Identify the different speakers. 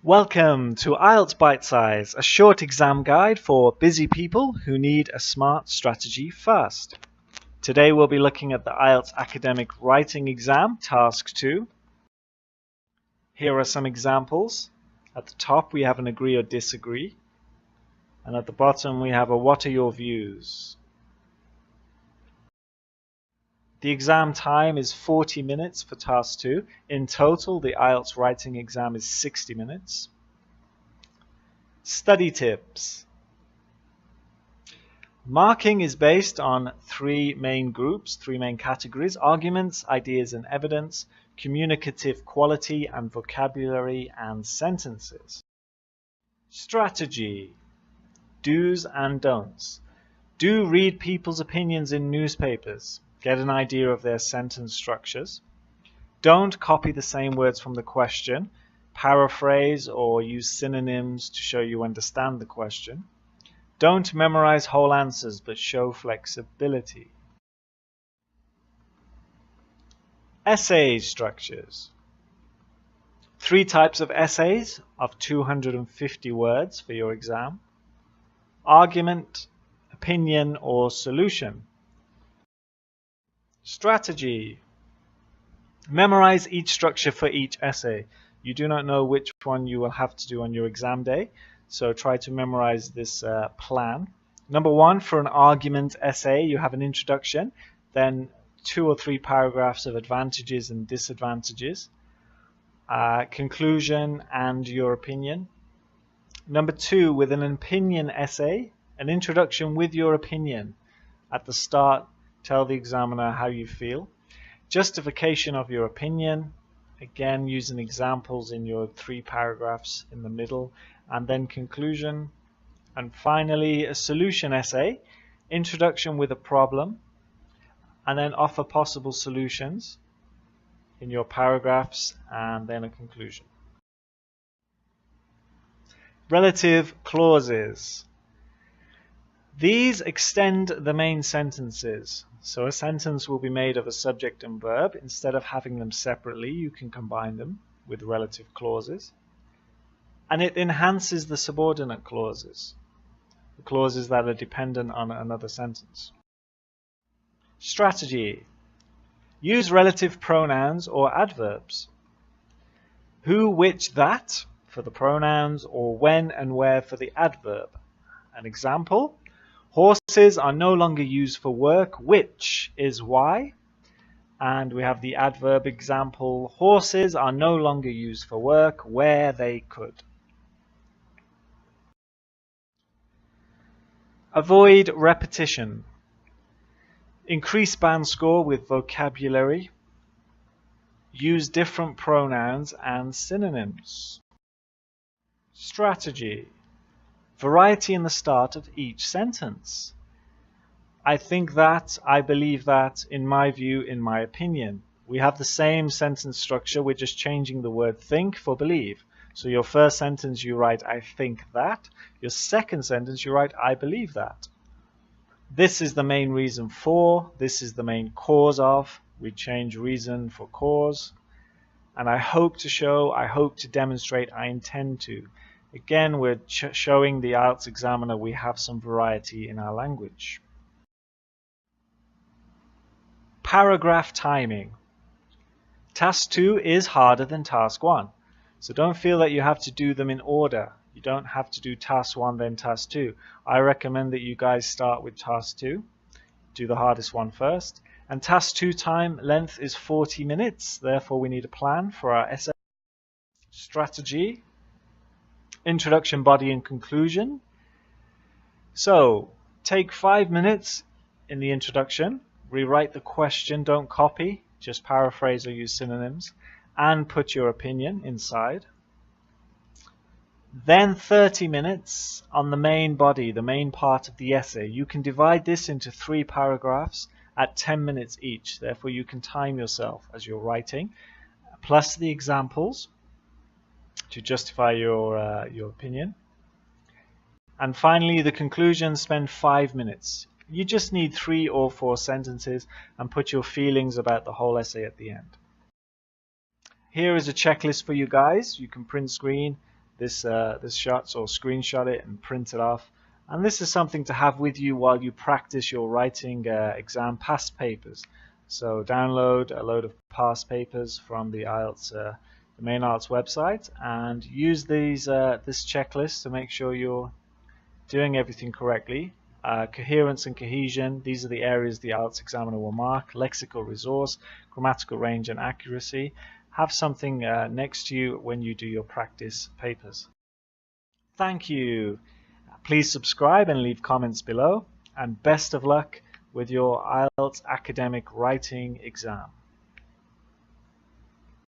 Speaker 1: Welcome to IELTS Bite Size, a short exam guide for busy people who need a smart strategy first. Today we'll be looking at the IELTS Academic Writing Exam, Task 2. Here are some examples. At the top we have an agree or disagree, and at the bottom we have a what are your views. The exam time is 40 minutes for Task 2. In total, the IELTS writing exam is 60 minutes. Study tips. Marking is based on three main groups, three main categories: arguments, ideas and evidence, communicative quality, and vocabulary and sentences. Strategy. Do's and don'ts. Do read people's opinions in newspapers. Get an idea of their sentence structures. Don't copy the same words from the question. Paraphrase or use synonyms to show you understand the question. Don't memorize whole answers, but show flexibility. Essay structures. Three types of essays of 250 words for your exam: argument, opinion, or solution. Strategy. Memorize each structure for each essay. You do not know which one you will have to do on your exam day, so try to memorize this plan. Number one, for an argument essay, you have an introduction, then 2 or 3 paragraphs of advantages and disadvantages, conclusion, and your opinion. Number 2, with an opinion essay, an introduction with your opinion. At the start, tell the examiner how you feel. Justification of your opinion, again using examples in your 3 paragraphs in the middle, and then conclusion. And finally, a solution essay, introduction with a problem, and then offer possible solutions in your paragraphs, and then a conclusion. Relative clauses. These extend the main sentences. So a sentence will be made of a subject and verb. Instead of having them separately, you can combine them with relative clauses. And it enhances the subordinate clauses, the clauses that are dependent on another sentence. Strategy. Use relative pronouns or adverbs. Who, which, that for the pronouns, or when and where for the adverb. An example: horses are no longer used for work, which is why. And we have the adverb example: horses are no longer used for work where they could. Avoid repetition. Increase band score with vocabulary. Use different pronouns and synonyms. Strategy. Variety in the start of each sentence. I think that, I believe that, in my view, in my opinion. We have the same sentence structure, we're just changing the word think for believe. So your first sentence you write I think that, your second sentence you write I believe that. This is the main reason for, this is the main cause of. We change reason for cause. And I hope to show, I hope to demonstrate, I intend to. Again, we're showing the IELTS examiner we have some variety in our language. Paragraph timing. Task 2 is harder than Task 1. So don't feel that you have to do them in order. You don't have to do Task 1 then Task 2. I recommend that you guys start with Task 2. Do the hardest one first. And Task 2 time length is 40 minutes. Therefore we need a plan for our essay. Strategy. Introduction, body and conclusion. So take 5 minutes in the introduction, rewrite the question, don't copy, just paraphrase or use synonyms, and put your opinion inside. Then 30 minutes on the main body, the main part of the essay. You can divide this into 3 paragraphs at 10 minutes each, therefore you can time yourself as you're writing, plus the examples to justify your opinion. And finally, the conclusion, spend 5 minutes. You just need 3 or 4 sentences and put your feelings about the whole essay at the end. Here is a checklist for you guys. You can print screen this shot, or screenshot it and print it off. And this is something to have with you while you practice your writing exam past papers. So download a load of past papers from the IELTS, the main IELTS website, and use this checklist to make sure you're doing everything correctly. Coherence and cohesion, these are the areas the IELTS examiner will mark. Lexical resource, grammatical range and accuracy. Have something next to you when you do your practice papers. Thank you. Please subscribe and leave comments below, and best of luck with your IELTS academic writing exam.